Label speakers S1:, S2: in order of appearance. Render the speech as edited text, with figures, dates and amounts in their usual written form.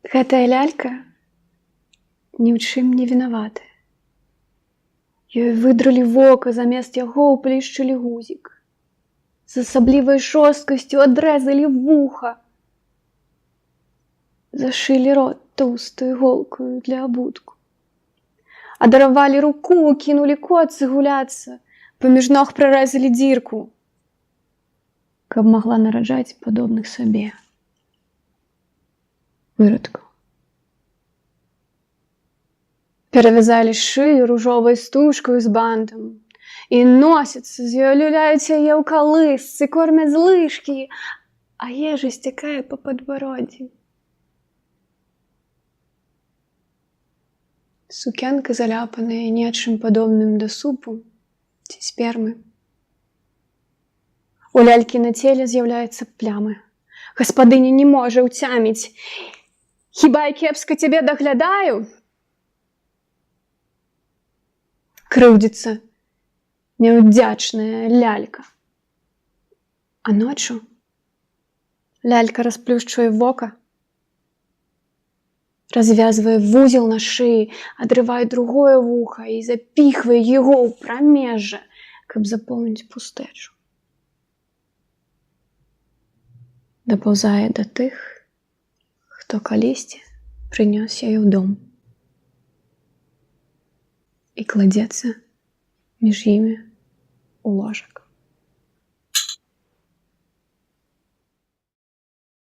S1: Гэтая лялька ні ў чым не вінаватая. Ёй выдралі вока, замест яго ўплішчылі гузік. З асаблівай жорсткасцю адрэзалі вуха. Зашылі рот тоўстаю іголкаю для абутку. Адарвалі руку, кінулі коцы гуляцца, паміж ног прарэзалі дзірку, каб магла нараджаць падобных сабе вырадкаў. Перавязалі шыю ружовай стужкаю з бантам і носяцца з ёй, люляюць яе ў калысцы, кормяць з лыжкі, а ежа сцякае па падбароддзі. Сукенка заляпаная нечым падобным да супу ці спермы. У лялькі на целе з'яўляюцца плямы. Гаспадыня не можа ўцяміць. Хіба я кепска цябе даглядаю? Крыўдзіцца няўдзячная лялька. А ноччу лялька расплюшчвае вока, развязвае вузел на шыі, адрывае другое вуха і запіхвае яго ў прамежжа, каб запоўніць пустэчу. Дапаўзае да тых, хто калісьці прынёс яе ў дом. І кладзецца між імі ў ложак.